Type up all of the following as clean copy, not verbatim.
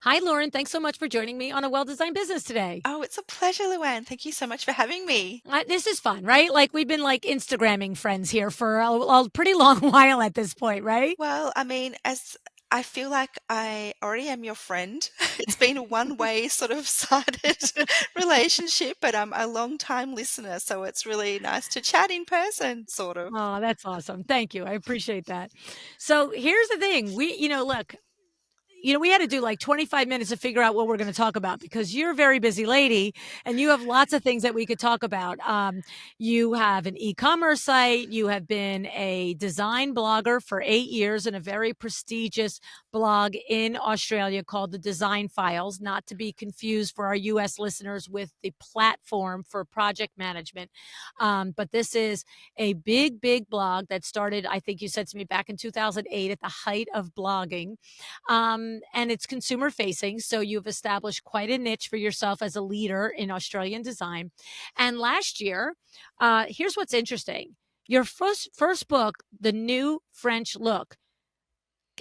Hi, Lauren. Thanks so much for joining me on a well-designed business today. Oh, it's a pleasure, Luann. Thank you so much for having me. This is fun, right? Like we've been like Instagramming friends here for a pretty long while at this point, right? Well, as I feel like I already am your friend. It's been a one-way sort of sided relationship, but I'm a long time listener, so it's really nice to chat in person, sort of. Oh, that's awesome. Thank you. I appreciate that. So here's the thing. Look, we had to do like 25 minutes to figure out what we're going to talk about because you're a very busy lady and you have lots of things that we could talk about. You have an e-commerce site. You have been a design blogger for 8 years in a very prestigious blog in Australia called the Design Files, not to be confused for our US listeners with the platform for project management. But this is a big, big blog that started, I think you said to me back in 2008 at the height of blogging, and it's consumer facing. So you've established quite a niche for yourself as a leader in Australian design. And last year, here's what's interesting. Your first book, The New French Look,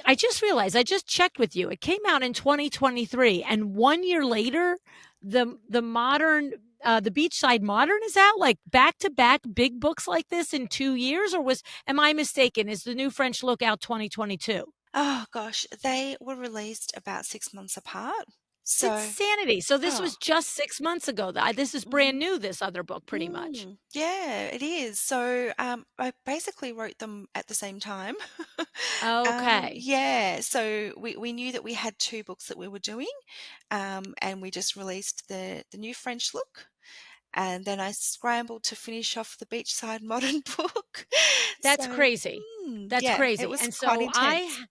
I just realized I just checked with you. It came out in 2023, and 1 year later, the Beachside Modern is out, like back to back big books like this in 2 years. Or was am I mistaken? Is the New French Look out 2022? Oh gosh, they were released about 6 months apart. It's So, sanity. So this oh, was just 6 months ago. This is brand mhm. new, this other book, pretty much. Yeah, it is. So, I basically wrote them at the same time. Okay. Yeah, so we knew that we had 2 books that we were doing, and we just released the new French look, and then I scrambled to finish off the Beachside Modern book. That's So, crazy. That's yeah, it crazy. was And quite so intense.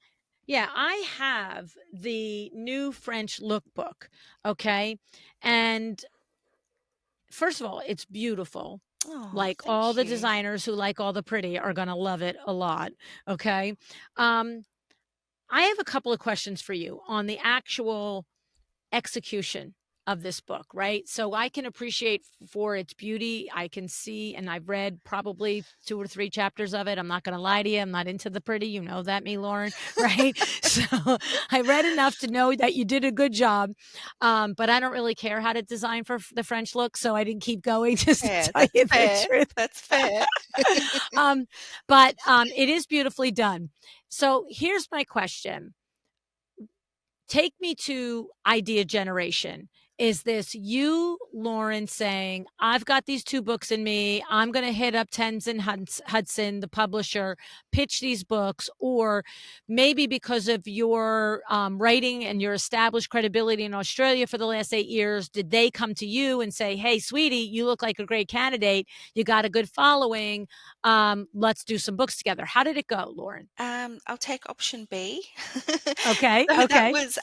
I have the new French lookbook, okay? And first of all, it's beautiful. Oh, Like all thank the you. designers who like all the pretty are going to love it a lot, okay? Um I have a couple of questions for you on the actual execution of this book, right? So I can appreciate for its beauty. I can see, and I've read probably 2 or 3 chapters of it. I'm not going to lie to you. I'm not into the pretty. You know that, me, Lauren, right? So I read enough to know that you did a good job. But I don't really care how to design for the French look. So I didn't keep going just to Yeah, tell that's you the fair. truth. That's fair. um, but it is beautifully done. So here's my question. Take me to idea generation. Is this you, Lauren, saying, I've got these 2 books in me. I'm going to hit up Hudson, the publisher, pitch these books? Or maybe because of your writing and your established credibility in Australia for the last 8 years, did they come to you and say, hey, sweetie, you look like a great candidate. You got a good following. Let's do some books together. How did it go, Lauren? I'll take option B. Okay. So that Okay. was,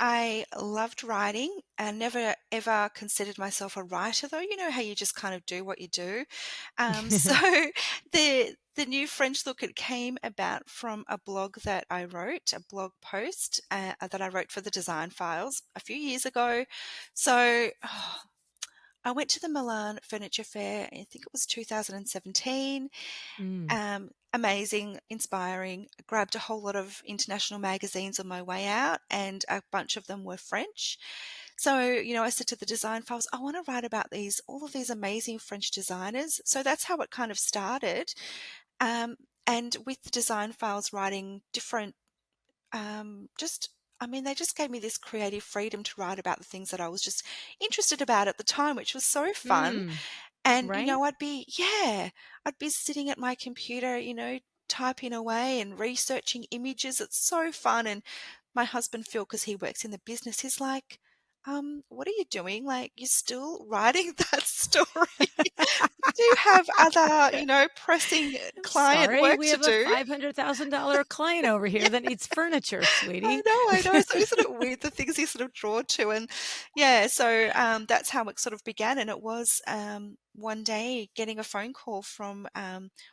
I loved writing. I never ever considered myself a writer though. You know how you just kind of do what you do. So the new French look, it came about from a blog that I wrote, a blog post that I wrote for the Design Files a few years ago. So I went to the Milan Furniture Fair. I think it was 2017. Mm. Amazing, inspiring. Grabbed a whole lot of international magazines on my way out, and a bunch of them were French. So, I said to the design files, I want to write about all of these amazing French designers. So that's how it kind of started. Um, and with the design files, writing different, just, I mean, they just gave me this creative freedom to write about the things that I was just interested about at the time, which was so fun. Mm. And, Right? I'd be sitting at my computer, typing away and researching images. It's so fun. And my husband, Phil, because he works in the business, he's like, what are you doing? Like, you're still writing that story. Do you have other, pressing I'm client sorry, work we to have a do? $500,000 client over here that needs furniture, I sweetie. know, I know. So isn't it weird the things you sort of draw to? And yeah, so that's how it sort of began. And it was one day getting a phone call from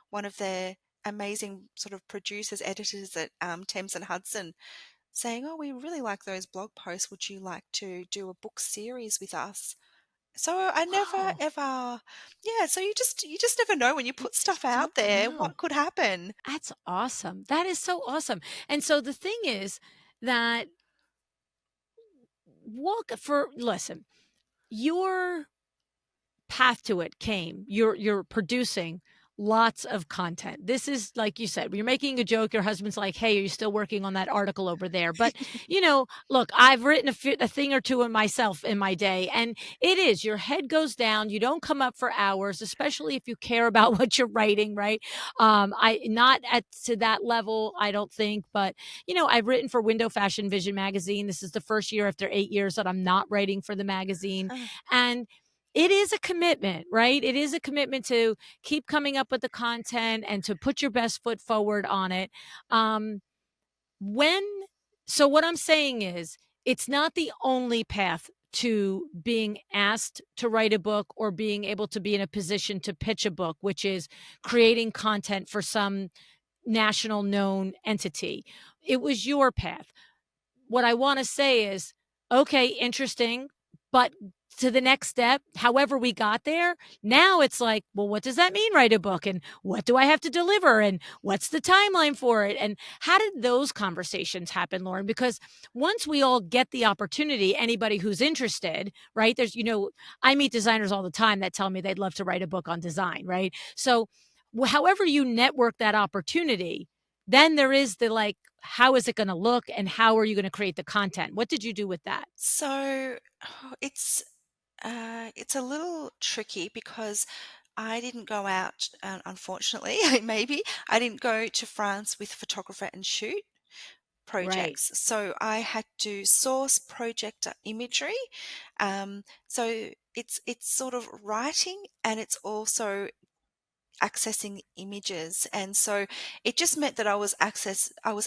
one of the amazing sort of producers, editors at Thames and Hudson, saying, "Oh, we really like those blog posts. Would you like to do a book series with us?" So I never Oh, ever, yeah. So you just never know when you you put stuff just out don't there know. what could happen. That's awesome. That is so awesome. And so the thing is that listen, your path to it came. You're producing lots of content. This is like you said, you're making a joke. Your husband's like, "Hey, are you still working on that article over there?" But look, I've written a thing or two of myself in my day, and it is your head goes down. You don't come up for hours, especially if you care about what you're writing, right? I not at to that level, I don't think, but I've written for Window Fashion Vision magazine. This is the first year after 8 years that I'm not writing for the magazine, Huh. and it is a commitment, right? It is a commitment to keep coming up with the content and to put your best foot forward on it. Um, when, so what I'm saying is, it's not the only path to being asked to write a book or being able to be in a position to pitch a book, which is creating content for some national known entity. It was your path. What I want to say is, okay, interesting, but to the next step, however we got there, now it's like, well, what does that mean, write a book? And what do I have to deliver? And what's the timeline for it? And how did those conversations happen, Lauren? Because once we all get the opportunity, anybody who's interested, right? I meet designers all the time that tell me they'd love to write a book on design, right? So, however you network that opportunity, then there is the like, how is it going to look and how are you going to create the content? What did you do with that? So it's a little tricky because I didn't go out, unfortunately, maybe I didn't go to France with photographer and shoot Right. projects. So I had to source project imagery. So it's sort of writing and it's also accessing images. And so it just meant that I was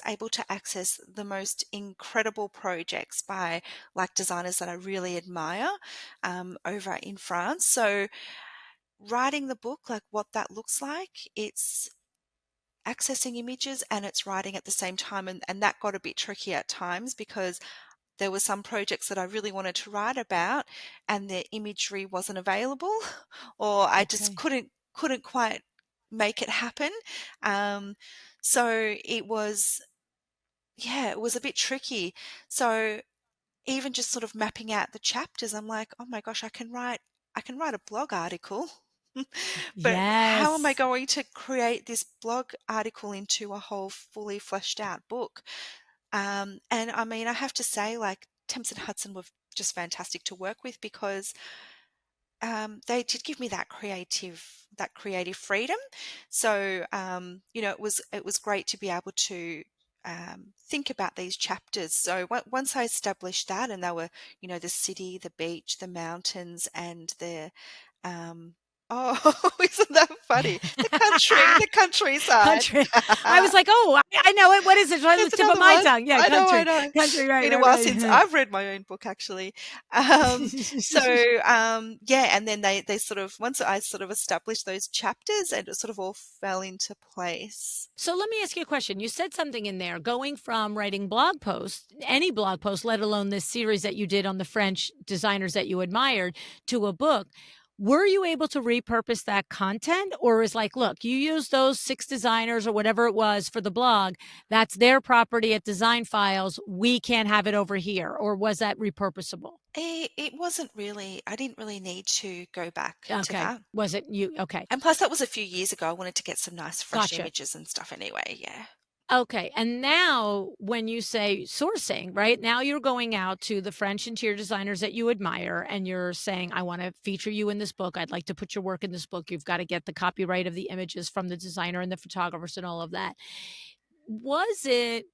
able to access the most incredible projects by like designers that I really admire over in France. So writing the book, like what that looks like, it's accessing images and it's writing at the same time. And that got a bit tricky at times because there were some projects that I really wanted to write about and the imagery wasn't available or I just Okay. couldn't quite make it happen. Um, so it was yeah, it was a bit tricky. So even just sort of mapping out the chapters, I'm like, "Oh my gosh, I can write a blog article." But how am I Yes. going to create this blog article into a whole fully fleshed out book? And I mean, I have to say, like, Thames and Hudson were just fantastic to work with because they did give me that creative freedom. So it was great to be able to think about these chapters. So once I established that, and they were the city, the beach, the mountains, and the oh, isn't that funny? The countryside. Country. I was like, oh, I know it. What is it? Right on the There's tip of another my one. tongue. Yeah, I country. know. Country. Right, Been a right, while since right. I've read my own book, actually. So, yeah, and then they sort of once I sort of established those chapters, and it sort of all fell into place. So let me ask you a question. You said something in there going from writing blog posts, any blog post, let alone this series that you did on the French designers that you admired, to a book. Were you able to repurpose that content? Or is like, look, you use those 6 designers or whatever it was for the blog. That's their property at Design Files. We can't have it over here. Or was that repurposable? It wasn't really. I didn't really need to go back to Okay. that. Was it you? Okay. And plus, that was a few years ago. I wanted to get some nice, fresh Gotcha. images and stuff anyway. Yeah. Okay. And now, when you say sourcing, right? Now you're going out to the French interior designers that you admire and you're saying, I want to feature you in this book. I'd like to put your work in this book. You've got to get the copyright of the images from the designer and the photographers and all of that. Was it,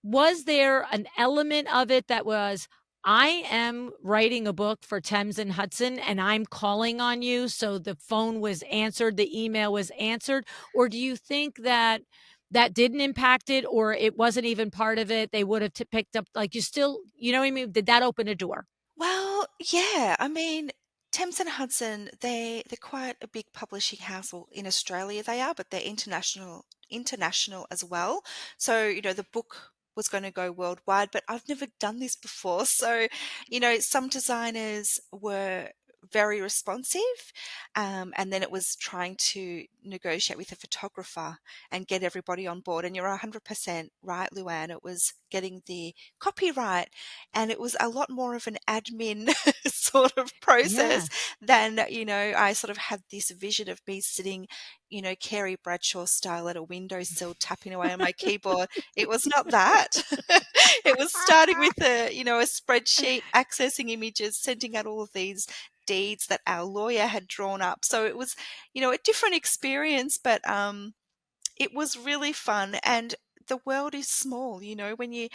was there an element of it that was, I am writing a book for Thames and Hudson and I'm calling on you? So the phone was answered, the email was answered. Or do you think that that didn't impact it or it wasn't even part of it? They would have picked up, like you still, you know what I mean? Did that open a door? Well, yeah. I mean, Thames and Hudson, they're quite a big publishing house. Well, in Australia they are, but they're international as well. So, the book was going to go worldwide, but I've never done this before. So, some designers were very responsive. And then it was trying to negotiate with a photographer and get everybody on board. And you're 100% right, Luann. It was getting the copyright, and it was a lot more of an admin sort of process Yeah. than, I sort of had this vision of me sitting, Carrie Bradshaw style at a windowsill tapping away on my keyboard. It was not that. It was starting with a spreadsheet, accessing images, sending out all of these deeds that our lawyer had drawn up. So it was, a different experience, but it was really fun. And the world is small, when you're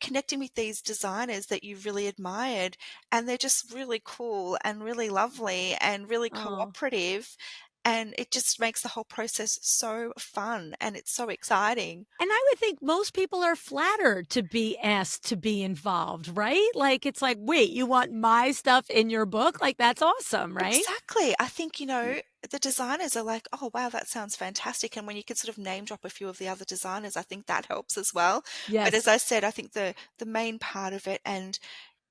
connecting with these designers that you've really admired, and they're just really cool and really lovely and really Oh. cooperative, and it just makes the whole process so fun and it's so exciting. And I would think most people are flattered to be asked to be involved, right? Like, it's like, "Wait, you want my stuff in your book?" Like, that's awesome, right? Exactly. I think, the designers are like, "Oh, wow, that sounds fantastic." And when you can sort of name drop a few of the other designers, I think that helps as well. But as Yes. I said, I think the main part of it and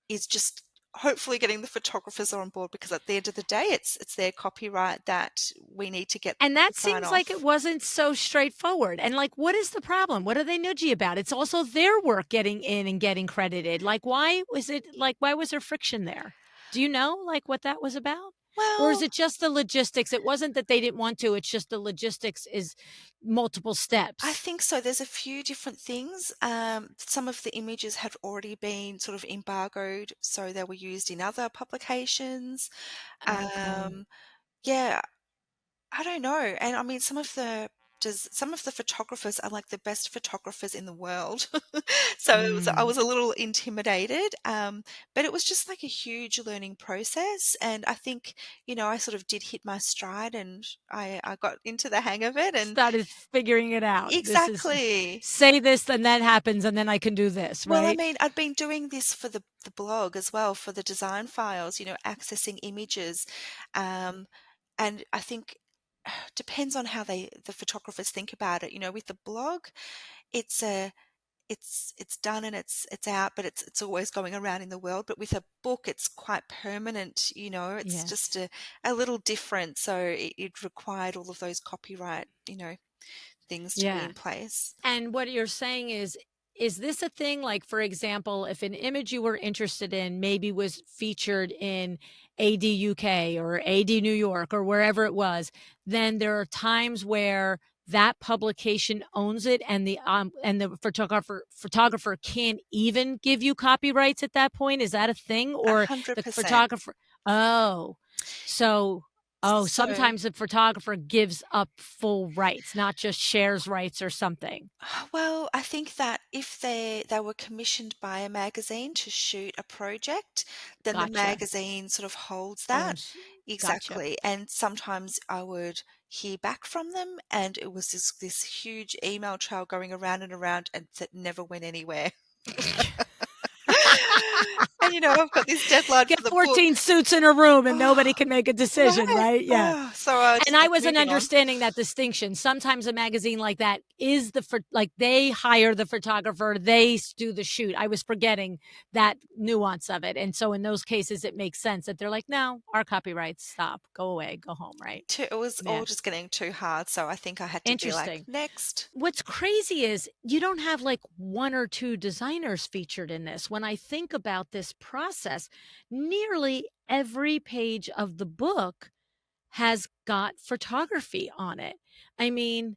is just hopefully getting the photographers on board, because at the end of the day, it's their copyright that we need to get And that the sign seems like it off. wasn't so straightforward. And, like, what is the problem? What are they nudgy about? It's also their work getting in and getting credited. Like, why was there friction there? Do you know, like, what that was about? Or is Well, it just the logistics? It wasn't that they didn't want to, it's just the logistics is multiple I steps. think so. There's a few different things. Some of the images had already been sort of embargoed, so they were used in other publications. Okay. Um, yeah, I don't know. And I mean, some of the photographers are like the best photographers in the world. So I Mm. was a little intimidated, but it was just like a huge learning process. And I think, I sort of did hit my stride, and I got into the hang of it. And Started figuring it out. This is exactly. say this, then that happens, and then I can do this, Well, I right? mean, I'd been doing this for the blog as well, for the design files, accessing images. Um, and I think depends on how the photographers think about it. With the blog, it's a it's done and it's out, but it's always going around in the world. But with a book, it's quite permanent. It's just Yes. a little different. So it required all of those copyright, things to be Yeah. in place. And what you're saying is this a thing, like, for example, if an image you were interested in maybe was featured in AD UK or AD New York or wherever it was, then there are times where that publication owns it and the photographer can't even give you copyrights at that point? Is that a thing? A Or hundred the percent. photographer Oh. So So sometimes the photographer gives up full rights, not just shares rights or something. Well, I think that if they were commissioned by a magazine to shoot a project, then the Gotcha. magazine sort of holds that. Owns Gotcha. Exactly. And sometimes I would hear back from them, and it was this huge email trail going around and around, and that never went anywhere. And I've got this deadline Get for the book. 14 suits in a room and Oh, nobody can make a decision, right. right? Yeah. Oh, so I And just I like wasn't moving on. understanding that distinction. Sometimes a magazine like that is like they hire the photographer, they do the shoot. I was forgetting that nuance of it. And so in those cases, it makes sense that they're like, no, our copyrights stop, go away, go home, right? It was all Yeah. just getting too hard, so I think I had to be like, Interesting. next. What's crazy is you don't have like one or two designers featured in this. When I think about this process, nearly every page of the book has got photography on it. I mean,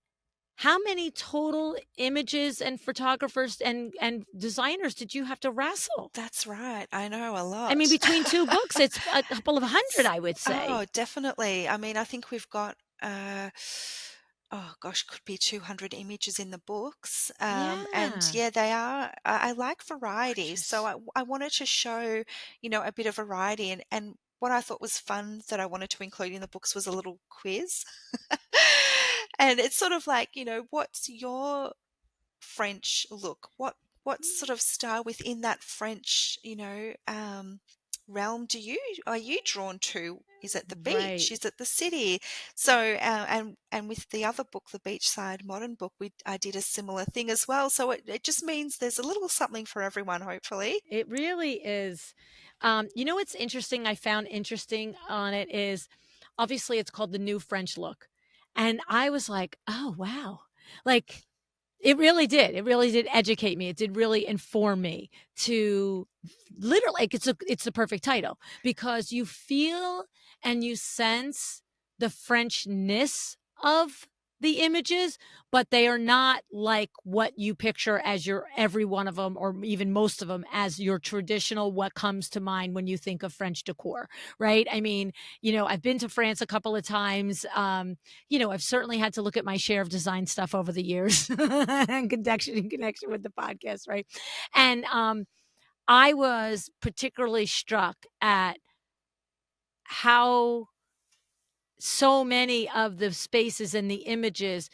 how many total images and photographers and designers did you have to wrestle? That's right. I know a I mean, lot. between two books, it's a couple of hundred, I would Oh, say. definitely. I mean, I think we've got, oh gosh, could be 200 images in the books. And Yeah. yeah, they are, I like variety. So Gorgeous. I wanted to show, a bit of variety. And what I thought was fun that I wanted to include in the books was a little quiz. And it's sort of like, what's your French look? What sort of style within that French, realm are you drawn to? Is it the beach? Right. Is it the city? So, and with the other book, the Beachside Modern book, I did a similar thing as well. So it just means there's a little something for everyone, hopefully. It really is. You know what's interesting? I found interesting on it is obviously it's called the New French Look. And I was like, oh, wow. Like, it really did. It really did educate me. It did really inform me to literally like it's the perfect title because you feel and you sense the Frenchness of the images, but they are not like what you picture as your every one of them or even most of them as your traditional what comes to mind when you think of French decor, right? I mean, I've been to France a couple of times. I've certainly had to look at my share of design stuff over the years and in connection with the podcast, right? And I was particularly struck at how so many of the spaces and the images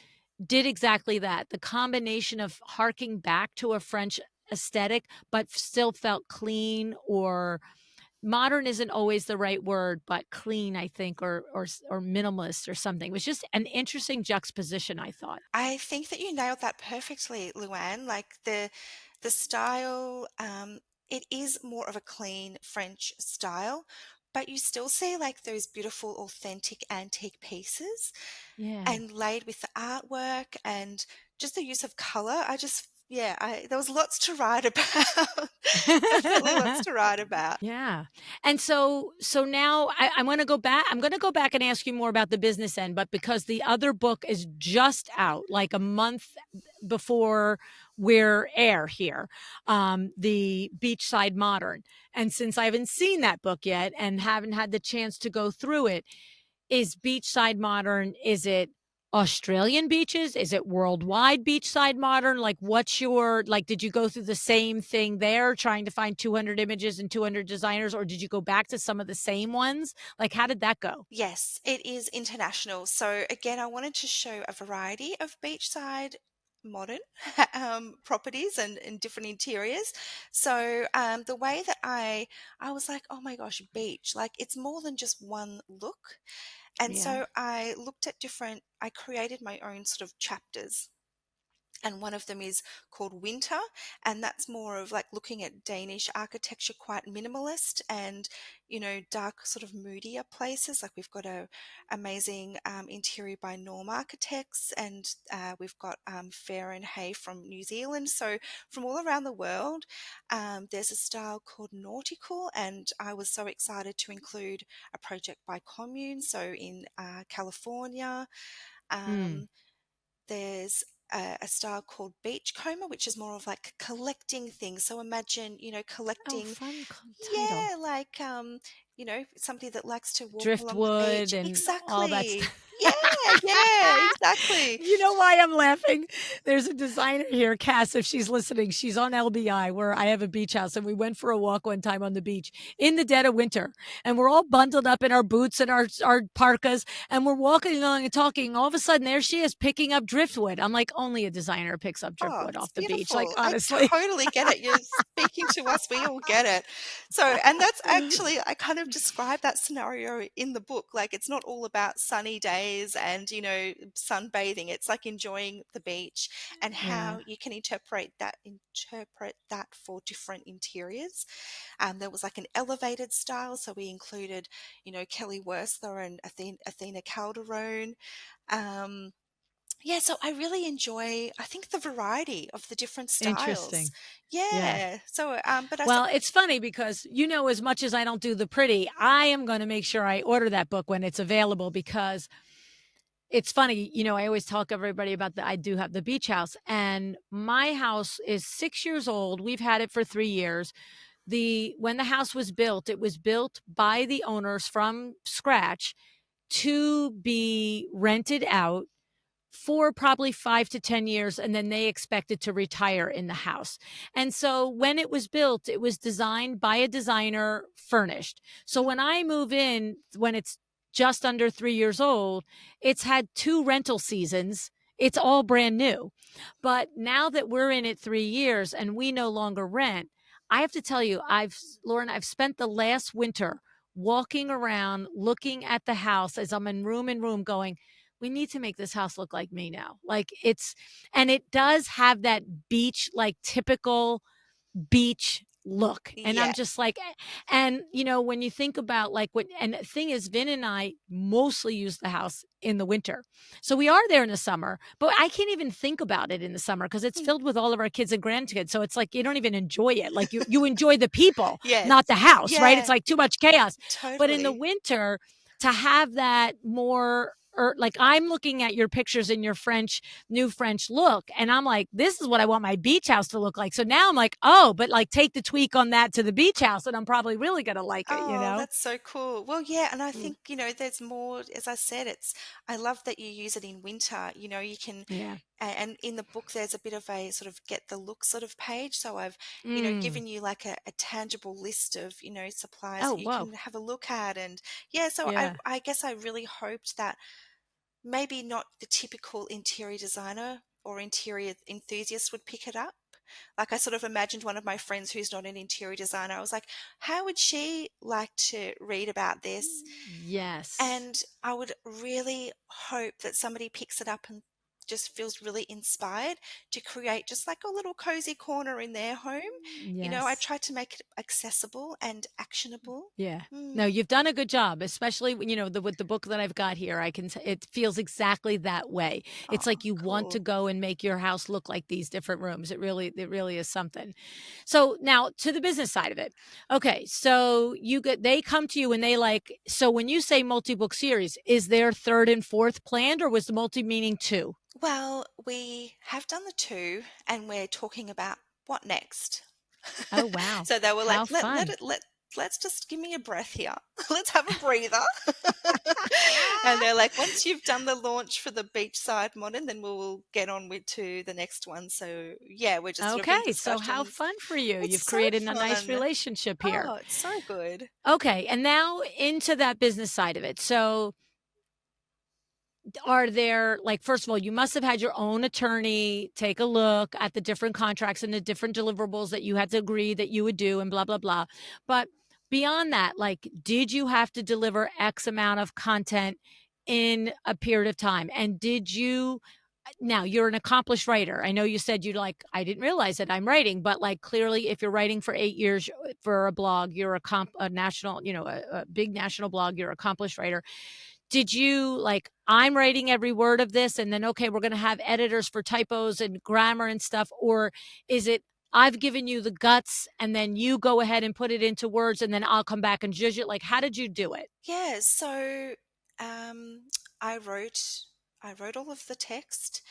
did exactly that. The combination of harking back to a French aesthetic, but still felt clean or modern isn't always the right word, but clean, I think, or minimalist or something. It was just an interesting juxtaposition, I thought. I think that you nailed that perfectly, Luann. Like the style, it is more of a clean French style, but you still see like those beautiful, authentic antique pieces Yeah. and laid with the artwork and just the use of color. Yeah, there was lots to write about. Definitely lots to write about. Yeah. And so now I'm gonna go back. I'm gonna go back and ask you more about the business end, but because the other book is just out, like a month before we're air here, the Beachside Modern. And since I haven't seen that book yet and haven't had the chance to go through it, is beachside modern? Is it Australian beaches? Is it worldwide beachside modern? Like, what's your, like, did you go through the same thing there, trying to find 200 images and 200 designers, or did you go back to some of the same ones? Like, how did that go? Yes, it is international. So again, I wanted to show a variety of beachside modern properties and different interiors. So the way that I was like, oh my gosh, beach, like it's more than just one look. And Yeah. so I looked at different, I created my own sort of chapters, and one of them is called Winter, and that's more of like looking at Danish architecture, quite minimalist and dark, sort of moodier places. Like we've got a amazing interior by Norm Architects, and we've got Fair and Hay from New Zealand. So from all around the world, there's a style called nautical, and I was so excited to include a project by Commune. So in California. Mm. Um, there's a style called beachcomber, which is more of like collecting things. So imagine, Oh, collecting, fun title. yeah, like, somebody that likes to walk along the Driftwood beach. and all that Exactly. stuff. Yeah, yeah, exactly. You know why I'm laughing? There's a designer here, Cass, if she's listening, she's on LBI where I have a beach house and we went for a walk one time on the beach in the dead of winter and we're all bundled up in our boots and our parkas and we're walking along and talking. All of a sudden there she is picking up driftwood. I'm like, only a designer picks up Oh, driftwood it's off the beach. Like, beautiful. I honestly. totally get it. You're speaking to us. We all get it. So, and that's actually, I kind of describe that scenario in the book. Like, it's not all about sunny days and, sunbathing. It's like enjoying the beach and Yeah. how you can interpret that for different interiors. There was like an elevated style. So we included, Kelly Wersler and Athena Calderone. Um, yeah, so I really enjoy, I think, the variety of the different styles. Interesting. Yeah. Yeah. So, but I Well, suppose, it's funny because, as much as I don't do the pretty, I am going to make sure I order that book when it's available because it's funny, I always talk to everybody about I do have the beach house and my house is 6 years old. We've had it for 3 years. When the house was built, it was built by the owners from scratch to be rented out for probably 5 to 10 years, and then they expected to retire in the house. And so when it was built, it was designed by a designer, furnished. So when I move in, when it's just under 3 years old, it's had 2 rental seasons. It's all brand new. But now that we're in it 3 years and we no longer rent, I have to tell you, Lauren, I've spent the last winter walking around looking at the house as I'm in room going, we need to make this house look like me now. Like and it does have that beach, like typical beach look. And I'm Yeah. just like, and when you think about like what, and the thing is, Vin and I mostly use the house in the winter. So we are there in the summer, but I can't even think about it in the summer because it's Mm. filled with all of our kids and grandkids. So it's like you don't even enjoy it. Like you enjoy the people, Yes. not the house, right? It's Yeah, like too much chaos. But in the totally. winter, to have that more, or like I'm looking at your pictures in your new French look, and I'm like, this is what I want my beach house to look like. So now I'm like, oh, but like take the tweak on that to the beach house, and I'm probably really gonna like it, you Oh, know? that's so cool. Well, yeah, and I Mm, think, there's more, as I said, I love that you use it in winter. You can, yeah. and in the book, there's a bit of a sort of get the look sort of page. So I've, Mm. given you like a tangible list of, supplies Oh, that you whoa. can have a look at. And yeah, so I, Yeah. I guess I really hoped that maybe not the typical interior designer or interior enthusiast would pick it up. Like I sort of imagined one of my friends who's not an interior designer. I was like, how would she like to read about this? Yes. And I would really hope that somebody picks it up and just feels really inspired to create just like a little cozy corner in their home. I Yes. try to make it accessible and actionable. Yeah. No, Mm. you've done a good job, especially when, with the book that I've got here. It feels exactly that way. It's Oh, like you want to cool. go and make your house look like these different rooms. It really is something. So now to the business side of it. Okay. So they come to you and they like, so when you say multi-book series, is there third and fourth planned, or was the multi meaning two? Well, we have done the two and we're talking about what next. Oh, wow. So they were like, How let fun. it let's just give me a breath here. Let's have a breather. And they're like, once you've done the launch for the Beachside Modern, then we'll get on with to the next one. So yeah, we're just sort of in Okay. So how discussions. fun for you. It's You've so created a nice fun. relationship here. Oh, it's so good. Okay, and now into that business side of it. So, are there like first of all, you must have had your own attorney take a look at the different contracts and the different deliverables that you had to agree that you would do and blah blah blah. But beyond that, like did you have to deliver X amount of content in a period of time? And did you now you're an accomplished writer. I know you said you like I didn't realize that I'm writing, but like clearly if you're writing for 8 years for a blog, you're a national, a big national blog, you're an accomplished writer. Did you like I'm writing every word of this and then okay, we're going to have editors for typos and grammar and stuff, or is it I've given you the guts and then you go ahead and put it into words and then I'll come back and judge it? Like how did you do it? Yeah, so um, I wrote I wrote all of the text,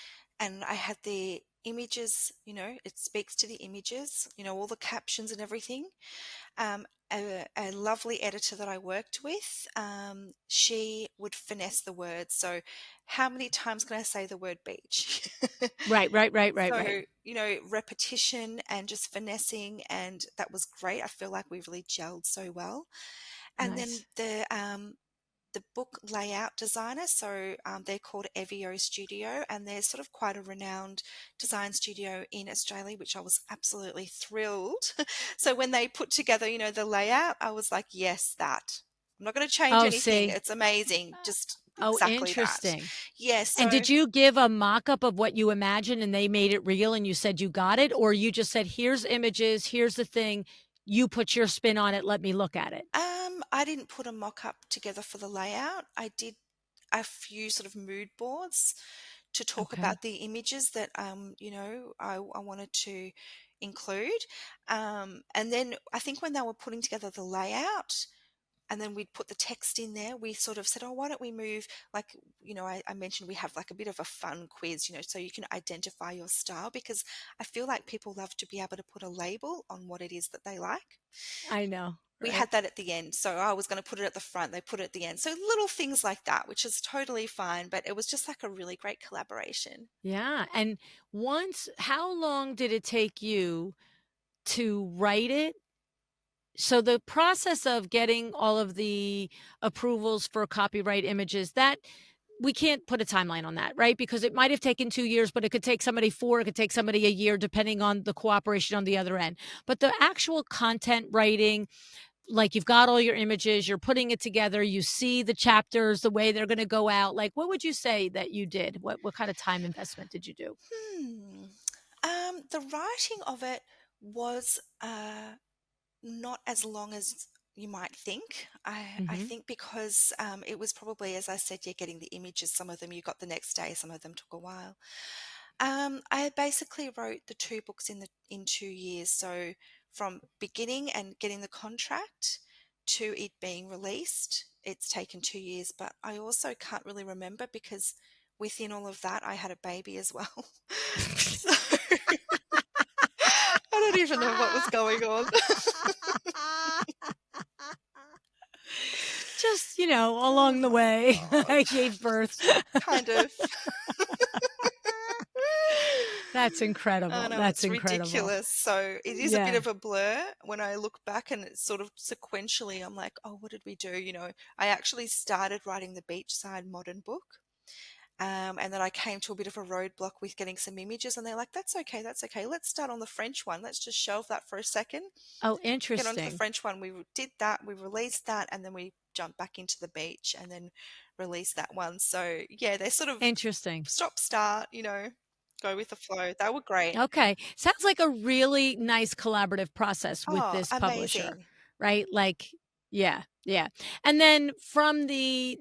and I had the images. It speaks to the images. All the captions and everything. A lovely editor that I worked with, she would finesse the words. So, how many times can I say the word beach? Right, right, right, right, right. So, repetition and just finessing, and that was great. I feel like we really gelled so well. And then Nice. the book layout designer. So they're called Evio Studio, and they're sort of quite a renowned design studio in Australia, which I was absolutely thrilled. So when they put together, the layout, I was like, yes, that. I'm not going to change Oh, anything. see. It's amazing. Just Oh, exactly that. interesting. Yes. And So did you give a mock-up of what you imagined and they made it real and you said you got it? Or you just said, here's images, here's the thing, you put your spin on it, let me look at it? I didn't put a mock up together for the layout. I did a few sort of mood boards to talk Okay. about the images that I wanted to include. And then I think when they were putting together the layout and then we'd put the text in there, we sort of said, oh, why don't we move, like, I mentioned we have like a bit of a fun quiz, so you can identify your style, because I feel like people love to be able to put a label on what it is that they like. I know, We right? had that at the end. So I was going to put it at the front, they put it at the end. So little things like that, which is totally fine, but it was just like a really great collaboration. Yeah. And how long did it take you to write it? So the process of getting all of the approvals for copyright images, that we can't put a timeline on that, right? Because it might have taken 2 years, but it could take somebody 4, it could take somebody a year, depending on the cooperation on the other end. But the actual content writing, like you've got all your images, you're putting it together, you see the chapters, the way they're going to go out. Like, what would you say that you did? What kind of time investment did you do? Hmm. The writing of it was. Not as long as you might think. I Mhm. think because it was probably, as I said, yeah, getting the images. Some of them you got the next day, some of them took a while. I basically wrote the two books in 2 years. So from beginning and getting the contract to it being released, it's taken 2 years. But I also can't really remember because within all of that, I had a baby as well. So I don't even know what was going on. Just, along the Oh my way, God. I gave birth. Kind of. That's I incredible. know That's it's incredible. ridiculous. So it is a bit Yeah. of a blur when I look back and it's sort of sequentially, I'm like, oh, what did we do? I actually started writing the Beachside Modern book. And then I came to a bit of a roadblock with getting some images, and they're like, that's okay, that's okay. Let's start on the French one. Let's just shelve that for a second. Oh, Get onto the interesting. French one. We did that, we released that, and then we jumped back into the beach and then released that one. So yeah, they sort of Interesting. stop, start, go with the flow. They were great. Okay. Sounds like a really nice collaborative process with Oh, this publisher, amazing. right? Like, yeah, yeah. And then from the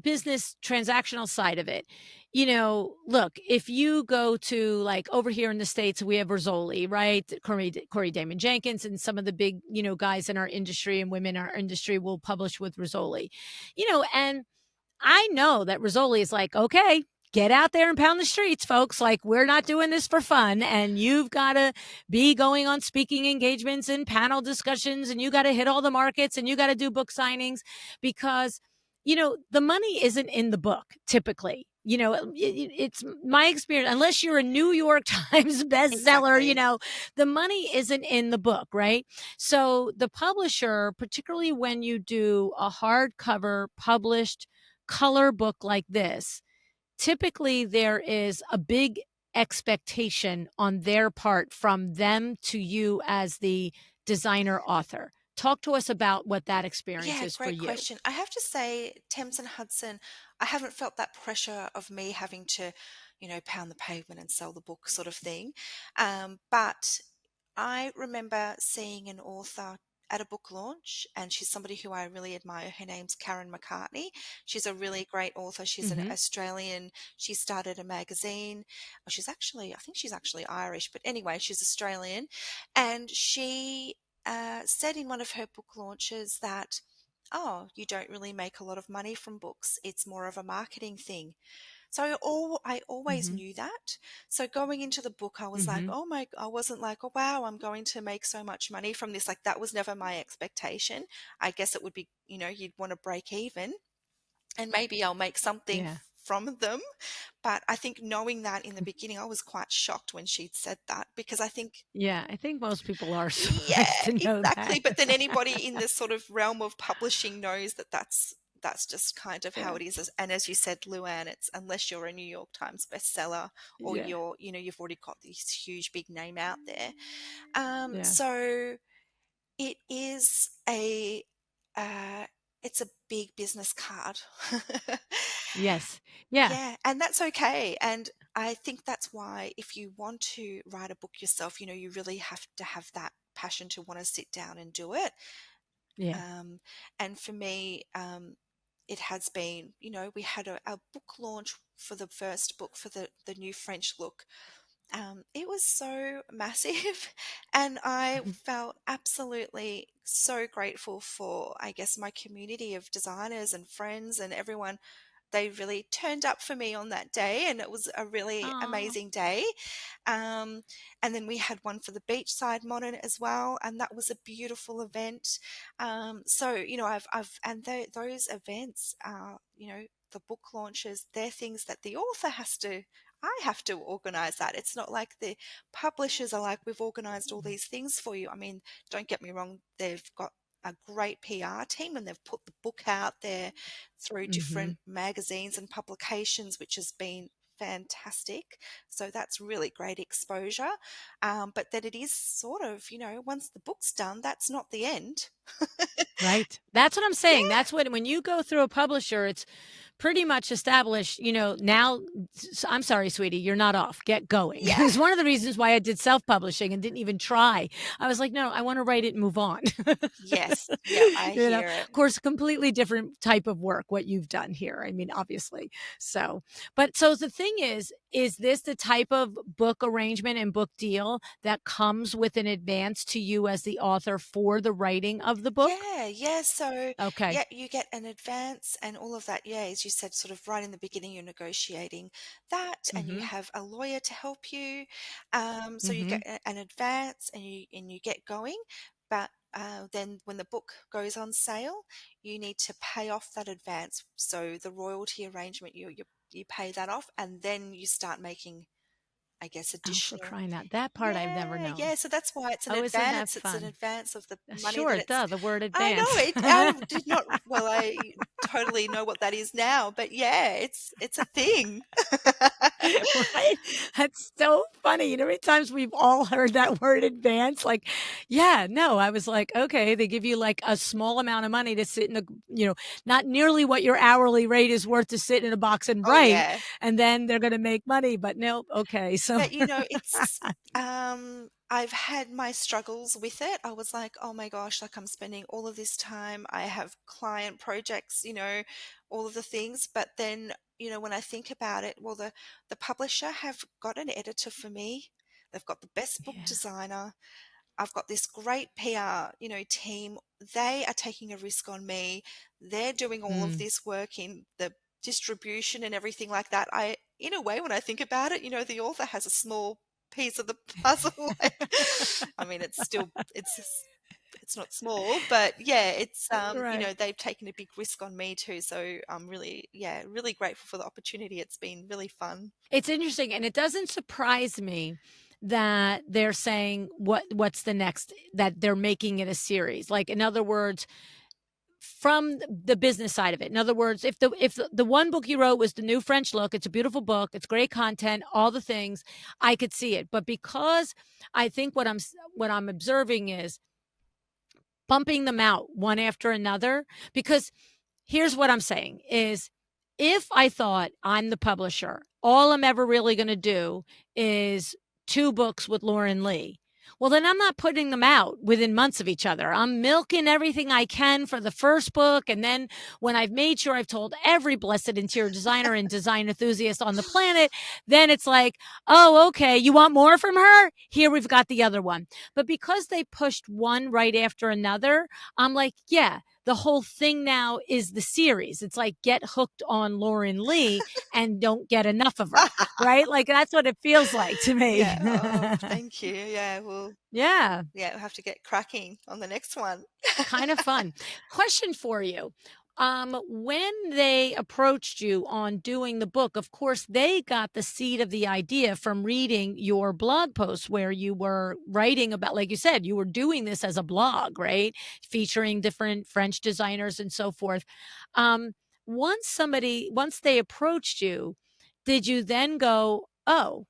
business transactional side of it, look, if you go to like over here in the States, we have Rizzoli, right? Corey Damon Jenkins and some of the big, guys in our industry and women in our industry will publish with Rizzoli. And I know that Rizzoli is like, okay, get out there and pound the streets, folks. Like, we're not doing this for fun. And you've got to be going on speaking engagements and panel discussions, and you got to hit all the markets and you got to do book signings because, the money isn't in the book typically. It's my experience, unless you're a New York Times bestseller, Exactly. the money isn't in the book, right? So the publisher, particularly when you do a hardcover published color book like this, typically there is a big expectation on their part from them to you as the designer author. Talk to us about what that experience Yeah, is for great you. question. I have to say, Thames and Hudson, I haven't felt that pressure of me having to, pound the pavement and sell the book sort of thing. But I remember seeing an author at a book launch, and she's somebody who I really admire. Her name's Karen McCartney. She's a really great author. She's an Mhm. Australian. She started a magazine. I think she's actually Irish, but anyway, she's Australian. And she said in one of her book launches that, oh, you don't really make a lot of money from books. It's more of a marketing thing. So I always Mhm. knew that. So going into the book, I was like, Mhm. I wasn't like, oh, wow, I'm going to make so much money from this. Like that was never my expectation. I guess it would be, you'd want to break even and maybe I'll make something Yeah. from them. But I think knowing that in the beginning, I was quite shocked when she'd said that because I think Yeah, I think most people are yeah, surprised to know that. exactly. But then anybody in this sort of realm of publishing knows that that's just kind of how Yeah. it is. And as you said, Luann, it's unless you're a New York Times bestseller or Yeah. you've already got this huge big name out there. Yeah. So it is uh, it's a big business card. Yes. Yeah. Yeah, and that's okay. And I think that's why if you want to write a book yourself, you really have to have that passion to want to sit down and do it. Yeah. Um, and for me, it has been, we had a book launch for the first book for the new French look. It was so massive, and I felt absolutely so grateful for, I guess, my community of designers and friends and everyone. They really turned up for me on that day, and it was a really Aw. amazing day. Um, and then we had one for the Beachside Modern as well, and that was a beautiful event. So those events are, the book launches. They're things that the author has to. I have to organize that. It's not like the publishers are like, we've organized all these things for you. I mean, don't get me wrong, they've got a great PR team and they've put the book out there through different Mhm. magazines and publications, which has been fantastic. So that's really great exposure. But then it is sort of, once the book's done, that's not the end. Right. That's what I'm saying. Yeah, That's what when you go through a publisher, it's pretty much established, now I'm sorry, sweetie, you're not off. Get going. It yeah, was one of the reasons why I did self-publishing and didn't even try. I was like, no, I want to write it and move on. yes, yeah, I hear Of it. course, completely different type of work, what you've done here. I mean, obviously. So the thing is this the type of book arrangement and book deal that comes with an advance to you as the author for the writing of the book? Yeah, yeah. So, Okay. yeah, you get an advance and all of that. Yeah, as you said, sort of right in the beginning, you're negotiating that, and you Mhm. have a lawyer to help you. So you get Mhm. an advance, and you get going. But then, when the book goes on sale, you need to pay off that advance. So the royalty arrangement, you pay that off, and then you start making, I guess, Oh, for additional. crying out that part I've never Yeah, known. yeah, so that's why it's an Oh, isn't that advance. It's an fun? advance of the money that Sure, it's. duh, the word I advance. know it. I did not. Well, I totally know what that is now, but yeah, it's a thing. Right? That's so funny. You know how many times we've all heard that word advance? Like, yeah, no, I was like, okay, they give you like a small amount of money to sit in not nearly what your hourly rate is worth to sit in a box and Oh write, yeah, and then they're going to make money. But nope. Okay. So, but it's. I've had my struggles with it. I was like, oh my gosh, like I'm spending all of this time. I have client projects, all of the things. But then, when I think about it, well, the publisher have got an editor for me. They've got the best book yeah. designer. I've got this great PR, team. They are taking a risk on me. They're doing all of Mm. this work in the distribution and everything like that. In a way, when I think about it, the author has a small piece of the puzzle. Like, I mean, it's not small, but yeah, Right. they've taken a big risk on me too. So I'm really, yeah, really grateful for the opportunity. It's been really fun. It's interesting, and it doesn't surprise me that they're saying what's the next that they're making it a series. Like, in other words, from the business side of it. In other words, if the one book you wrote was The New French Look, it's a beautiful book, it's great content, all the things, I could see it. But because I think what I'm observing is bumping them out one after another, because here's what I'm saying is if I thought I'm the publisher, all I'm ever really going to do is two books with Lauren Lee. Well, then I'm not putting them out within months of each other. I'm milking everything I can for the first book. And then when I've made sure I've told every blessed interior designer and design enthusiast on the planet, then it's like, oh, okay, you want more from her? Here we've got the other one. But because they pushed one right after another, I'm like, yeah, the whole thing now is the series. It's like get hooked on Lauren Lee and don't get enough of her, right? Like that's what it feels like to me. Yeah. Oh, thank you. Yeah. Well, Yeah, yeah, we'll have to get cracking on the next one. kind of fun. Question for you. When they approached you on doing the book, of course, they got the seed of the idea from reading your blog posts where you were writing about, like you said, you were doing this as a blog, right? Featuring different French designers and so forth. Um, once they approached you, did you then go, oh,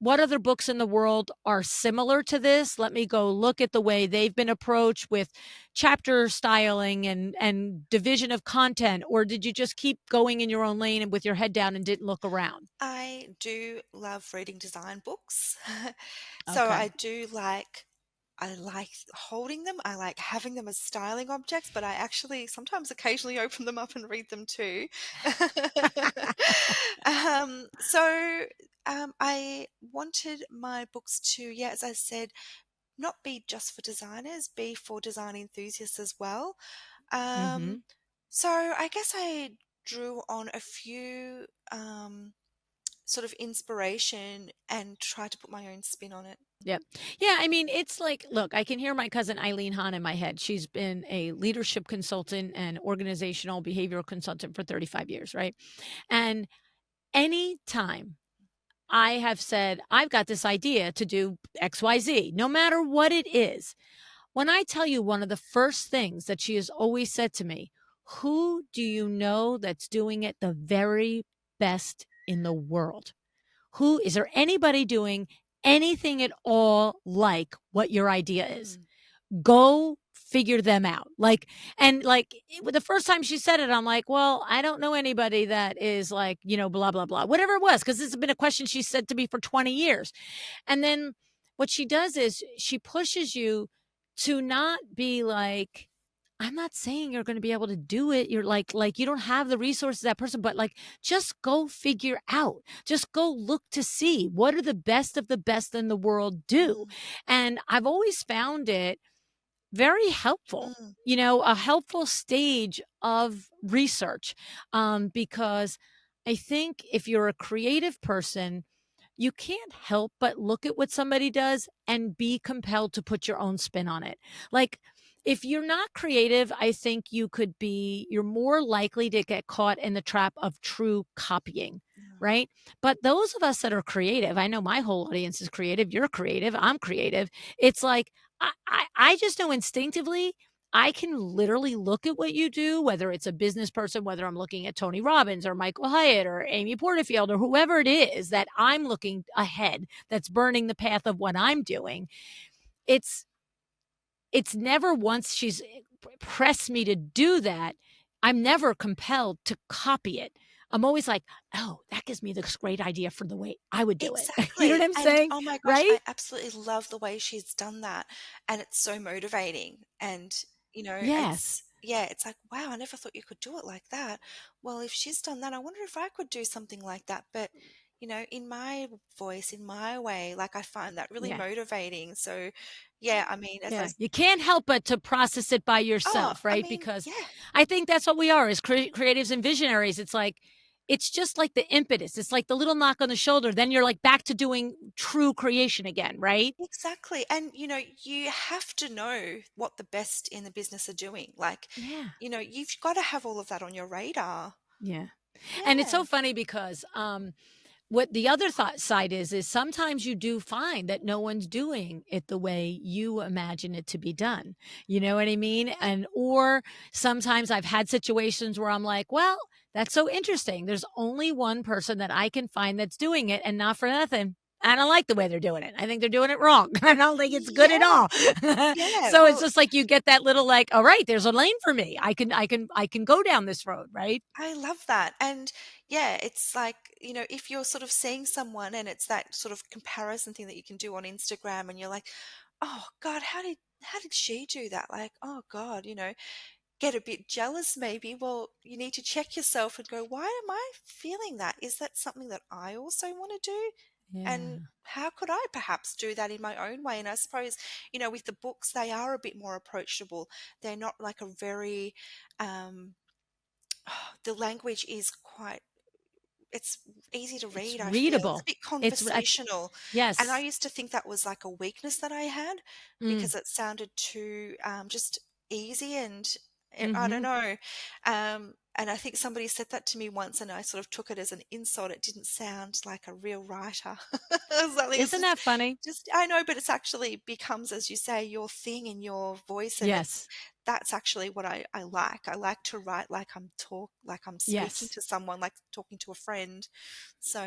what other books in the world are similar to this? Let me go look at the way they've been approached with chapter styling and division of content, or did you just keep going in your own lane and with your head down and didn't look around? I do love reading design books. So Okay. I like holding them. I like having them as styling objects, but I actually sometimes occasionally open them up and read them too. So I wanted my books to, yeah, as I said, not be just for designers, be for design enthusiasts as well. Um, Mhm. so I guess I drew on a few sort of inspiration and tried to put my own spin on it. Yep. Yeah, I mean, it's like, look, I can hear my cousin Eileen Hahn in my head. She's been a leadership consultant and organizational behavioral consultant for 35 years, right? And anytime I have said, I've got this idea to do XYZ, no matter what it is, when I tell you one of the first things that she has always said to me, who do you know that's doing it the very best in the world? Who is there anybody doing anything at all like what your idea is? Mm. Go figure them out. Like, and like the first time she said it, I'm like, well, I don't know anybody that is like, blah, blah, blah, whatever it was. Cause this has been a question she said to me for 20 years. And then what she does is she pushes you to not be like, I'm not saying you're going to be able to do it. You're like you don't have the resources that person, but like just go figure out. Just go look to see what are the best of the best in the world do. Mm, And I've always found it very helpful, mm, a helpful stage of research, because I think if you're a creative person, you can't help but look at what somebody does and be compelled to put your own spin on it. Like, if you're not creative, I think you're more likely to get caught in the trap of true copying, mm, right? But those of us that are creative, I know my whole audience is creative, you're creative, I'm creative. It's like, I just know instinctively I can literally look at what you do, whether it's a business person, whether I'm looking at Tony Robbins or Michael Hyatt or Amy Porterfield or whoever it is that I'm looking ahead that's burning the path of what I'm doing. It's it's never once she's pressed me to do that, I'm never compelled to copy it. I'm always like, oh, that gives me this great idea for the way I would do it. You know what exactly. I'm And saying? oh my gosh, Right? I absolutely love the way she's done that. And it's so motivating. And, Yes. yeah, it's like, wow, I never thought you could do it like that. Well, if she's done that, I wonder if I could do something like that. But, in my voice, in my way, like I find that really Yeah. motivating. So, yeah, I mean, Yeah, you can't help but to process it by oh, yourself, I right? mean, Because yeah, I think that's what we are as creatives and visionaries. It's like, it's just like the impetus. It's like the little knock on the shoulder. Then you're like back to doing true creation again, right? exactly. And, you have to know what the best in the business are doing. Like, Yeah. you've got to have all of that on your radar. Yeah. And it's Yeah. so funny because what the other side is sometimes you do find that no one's doing it the way you imagine it to be done. You know what I mean? And or sometimes I've had situations where I'm like, well, that's so interesting. There's only one person that I can find that's doing it, and not for nothing, I don't like the way they're doing it. I think they're doing it wrong. I don't think it's good at Yeah. all. Yeah. So it's Well, just like you get that little like, all right, there's a lane for me. I can go down this road, right? I love that. And yeah, it's like, if you're sort of seeing someone and it's that sort of comparison thing that you can do on Instagram and you're like, oh God, how did she do that? Like, oh God, get a bit jealous maybe. Well, you need to check yourself and go, why am I feeling that? Is that something that I also want to do? And Yeah. how could I perhaps do that in my own way? And I suppose, with the books, they are a bit more approachable. They're not like a very, um, the language is quite, it's easy to It's read, I feel. It's a readable. bit It's like, conversational. And I yes. used to think that was like a weakness that I had Mm. because it sounded too just easy and I don't Mhm. know. And I think somebody said that to me once and I sort of took it as an insult. It didn't sound like a real writer. Something it's Isn't that funny? just I know, but it's actually becomes, as you say, your thing in your voice and Yes. that's actually what I like. I like to write like I'm speaking Yes. to someone, like talking to a friend. So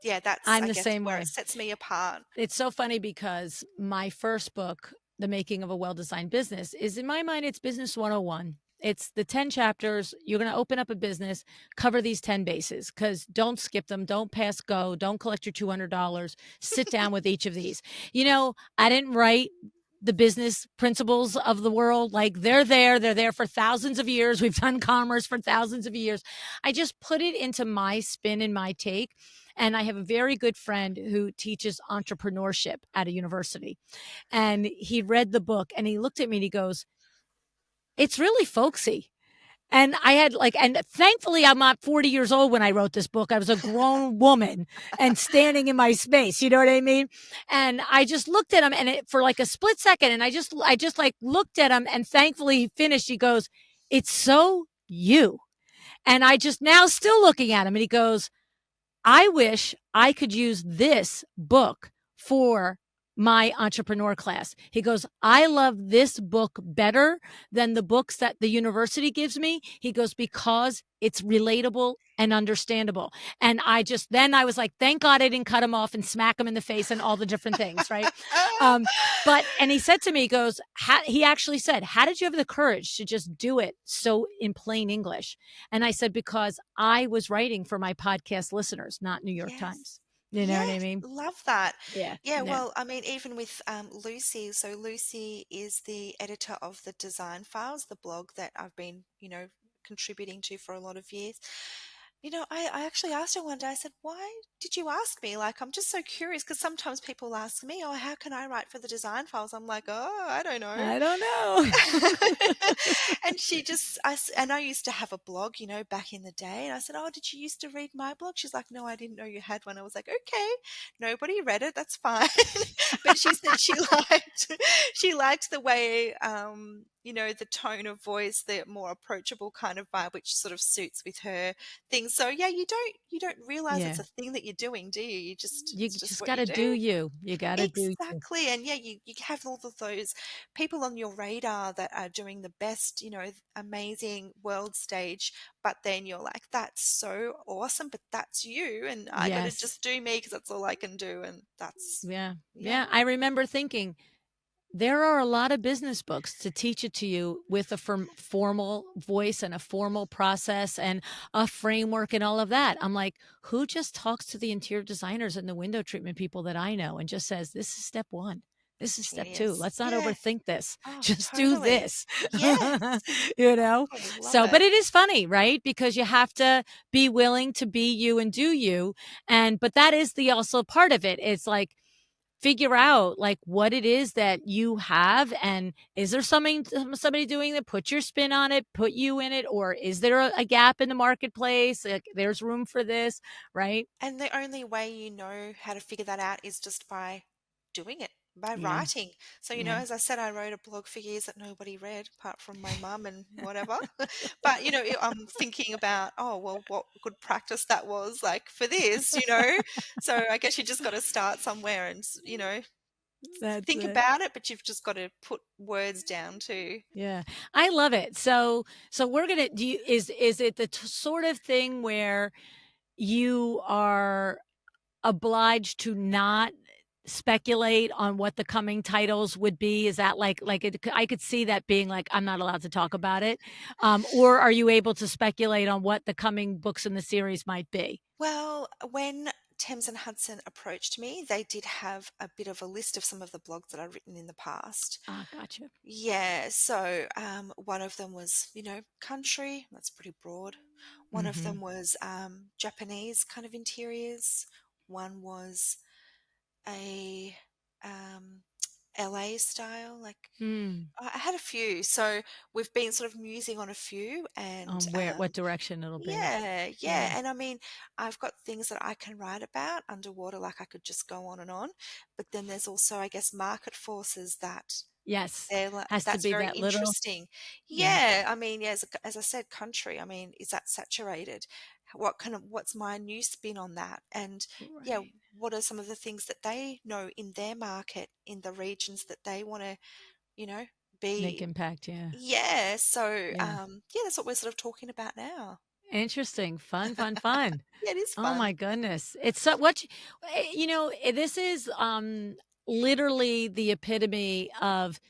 yeah, that's I'm I the guess same where it way. sets me apart. It's so funny because my first book, The Making of a Well-Designed Business, is in my mind, it's business 101. It's the 10 chapters. You're going to open up a business, cover these 10 bases because don't skip them. Don't pass go. Don't collect your $200. Sit down with each of these. I didn't write the business principles of the world. Like they're there. They're there for thousands of years. We've done commerce for thousands of years. I just put it into my spin and my take. And I have a very good friend who teaches entrepreneurship at a university. And he read the book and he looked at me and he goes, it's really folksy. And I had like, and thankfully, I'm not 40 years old when I wrote this book. I was a grown woman and standing in my space. You know what I mean? And I just looked at him and for like a split second, and I just like looked at him and thankfully he finished. He goes, it's so you. And I just now still looking at him and he goes, I wish I could use this book for my entrepreneur class. He goes, I love this book better than the books that the university gives me. He goes, because it's relatable and understandable. And then I was like, thank God I didn't cut him off and smack him in the face and all the different things. Right. Um, and he said to me, he goes, he actually said, how did you have the courage to just do it so in plain English? And I said, because I was writing for my podcast listeners, not New York Yes. Times. You know what I Yes, mean? love that. Yeah. Yeah, Yeah. well, I mean, even with Lucy, so Lucy is the editor of the Design Files, the blog that I've been, contributing to for a lot of years. I actually asked her one day, I said, why did you ask me? Like, I'm just so curious because sometimes people ask me, oh, how can I write for the Design Files? I'm like, oh, I don't know. I don't know. And I used to have a blog, back in the day. And I said, oh, did you used to read my blog? She's like, no, I didn't know you had one. I was like, okay, nobody read it. That's fine. But she said she liked the way, the tone of voice, the more approachable kind of vibe, which sort of suits with her things. So yeah, you don't realize it's Yeah. a thing that you're doing, do you? You It's just just what you gotta do do. you. You gotta do you. Exactly. And yeah, you have all of those people on your radar that are doing the best, amazing world stage, but then you're like, that's so awesome, but that's you. And I got to Yes. just do me because that's all I can do. And that's, Yeah. yeah, Yeah. I remember thinking, there are a lot of business books to teach it to you with a formal voice and a formal process and a framework and all of that. I'm like, who just talks to the interior designers and the window treatment people that I know and just says, this is step one. This is step two. genius. Let's not Yeah. overthink this. Oh, Just do totally. this. Yes. you know? I love So, but it. it is funny, right? Because you have to be willing to be you and do you. But that is the also part of it. It's like, figure out like what it is that you have, and is there somebody doing that, put your spin on it, put you in it, or is there a gap in the marketplace, like there's room for this, right? And the only way you know how to figure that out is just by doing it, by Yeah. writing. So, Yeah. as I said, I wrote a blog for years that nobody read apart from my mum and whatever. But, I'm thinking about, oh, well, what good practice that was like for this. So I guess you just got to start somewhere and, That's think it. about it, but you've just got to put words down too. Yeah, I love it. So we're gonna do you, is it the sort of thing where you are obliged to not speculate on what the coming titles would be? Is that I could see that being like, I'm not allowed to talk about it. Or are you able to speculate on what the coming books in the series might be? Well, when Thames and Hudson approached me, they did have a bit of a list of some of the blogs that I've written in the past. Ah, gotcha. Yeah, so one of them was, country, that's pretty broad. One of them Mhm. was Japanese kind of interiors. One was a um, LA style, like Hmm. I had a few. So we've been sort of musing on a few, and Where what direction it'll be. yeah, Yeah. yeah. And I mean, I've got things that I can write about underwater, like I could just go on and on. But then there's also, I guess, market forces that Yes. Has to that's be very that little. interesting. Yeah. Yeah, I mean, yeah, as I said, country. I mean, is that saturated? What's my new spin on that? And yeah, Right. what are some of the things that they know in their market, in the regions that they want to, you know, Make be? impact, yeah. Yeah, so Yeah. yeah, that's what we're sort of talking about now. Interesting. Fun, fun, fun. Yeah, it is Oh fun. my goodness. It's so what this is literally the epitome of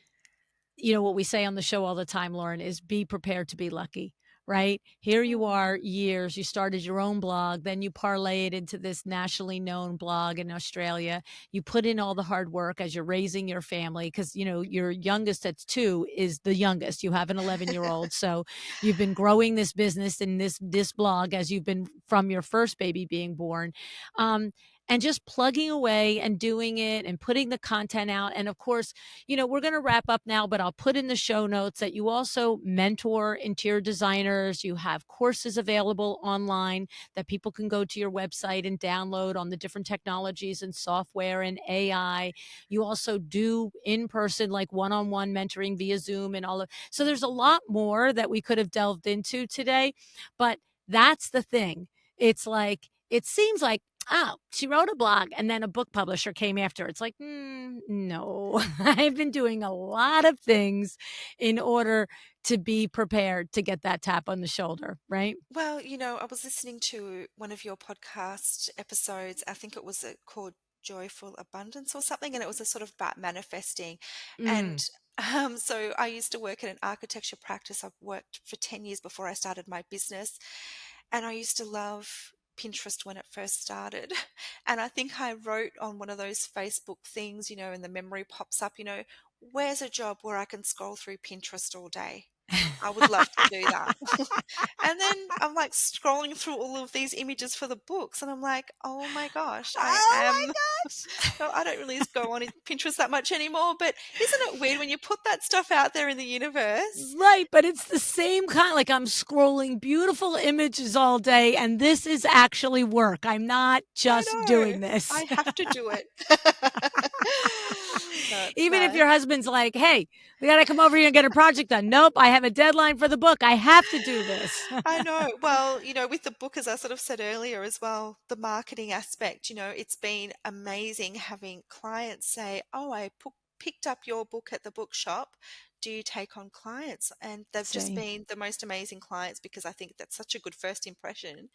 what we say on the show all the time, Lauren, is be prepared to be lucky, right? Here you Oh, are, years, you started your own blog, then you parlay it into this nationally known blog in Australia. You put in all the hard work as you're raising your family because, your youngest that's 2 is the youngest. You have an 11-year-old. So you've been growing this business in this blog as you've been from your first baby being born. And just plugging away and doing it and putting the content out. And of course, we're going to wrap up now, but I'll put in the show notes that you also mentor interior designers. You have courses available online that people can go to your website and download on the different technologies and software and AI. You also do in person, like one on one mentoring via Zoom and all of. So there's a lot more that we could have delved into today, but that's the thing. It's like, it seems like, oh, she wrote a blog and then a book publisher came after. It's like, no, I've been doing a lot of things in order to be prepared to get that tap on the shoulder, right? Well, I was listening to one of your podcast episodes. I think it was called Joyful Abundance or something, and it was a sort of about manifesting. And Mm. so I used to work in an architecture practice. I've worked for 10 years before I started my business. And I used to love Pinterest when it first started. And I think I wrote on one of those Facebook things, and the memory pops up, where's a job where I can scroll through Pinterest all day? I would love to do that. And then I'm like scrolling through all of these images for the books, and I'm like, oh my gosh, I Oh my am. gosh. Well, I don't really go on Pinterest that much anymore, but isn't it weird when you put that stuff out there in the universe? Right, but it's the same kind. Like I'm scrolling beautiful images all day, and this is actually work. I'm not I just know. doing this. I have to do it. That's Even if nice. your husband's like, "Hey, we got to come over here and get a project done." Nope, I have a deadline for the book. I have to do this. I know. Well, with the book, as I sort of said earlier as well, the marketing aspect, it's been amazing having clients say, "Oh, picked up your book at the bookshop. Do you take on clients?" And they've just Same. been the most amazing clients because I think that's such a good first impression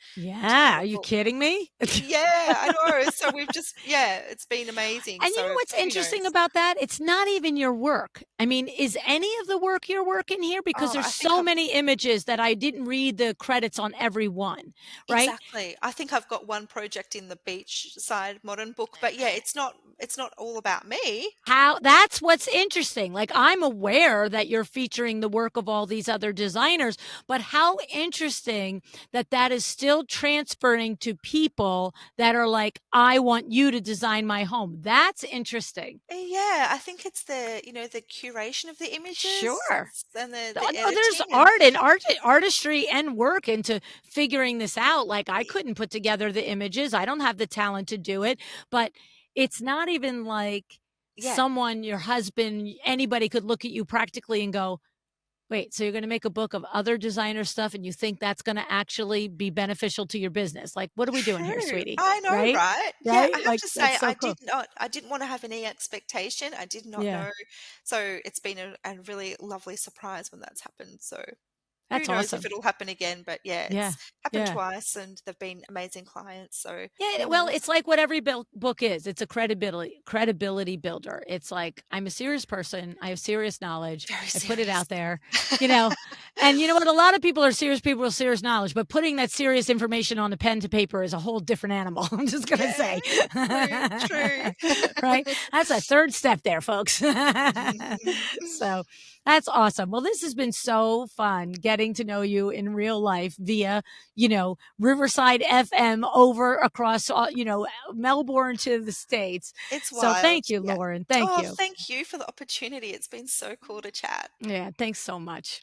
to have Yeah, are a you book. kidding me? Yeah, I know. So we've just, yeah, it's been amazing. And you know So what's who interesting knows? about that? It's not even your work. I mean, is any of the work your work in here? Because Oh, there's I think so I've many images that I didn't read the credits on every one, right? exactly. I think I've got one project in the Beachside Modern book, but yeah, it's not all about me. How that's what's interesting. Like I'm aware that you're featuring the work of all these other designers, but how interesting that that is still transferring to people that are like, I want you to design my home. That's interesting. Yeah, I think it's the curation of the images Sure. and the Oh, the no, there's editing and art and artistry and work into figuring this out. Like I y- couldn't put together the images. I don't have the talent to do it, but it's not even like yeah. someone, your husband, anybody could look at you practically and go, wait, so you're going to make a book of other designer stuff and you think that's going to actually be beneficial to your business? Like, what are we doing here, True. sweetie? I know, Right? right? Yeah, I Right? have Like, to say that's so cool. I didn't want to have any expectation. I did not Yeah. know. So it's been a really lovely surprise when that's happened. So who That's knows if awesome. it'll happen again, but yeah, Yeah. it's happened Yeah. twice and they've been amazing clients. So Yeah, who well, knows? it's like what every book is. It's a credibility builder. It's like I'm a serious person. I have serious knowledge. Very I put it serious. out there, you know. And you know what? A lot of people are serious people with serious knowledge, but putting that serious information on a pen to paper is a whole different animal. I'm just gonna Yeah, say, true, true. right? That's a third step there, folks. So that's awesome. Well, this has been so fun getting to know you in real life via Riverside FM over across, Melbourne to the States. It's So wild. thank you, Yeah. Lauren. Thank Oh, you. thank you for the opportunity. It's been so cool to chat. Yeah, thanks so much.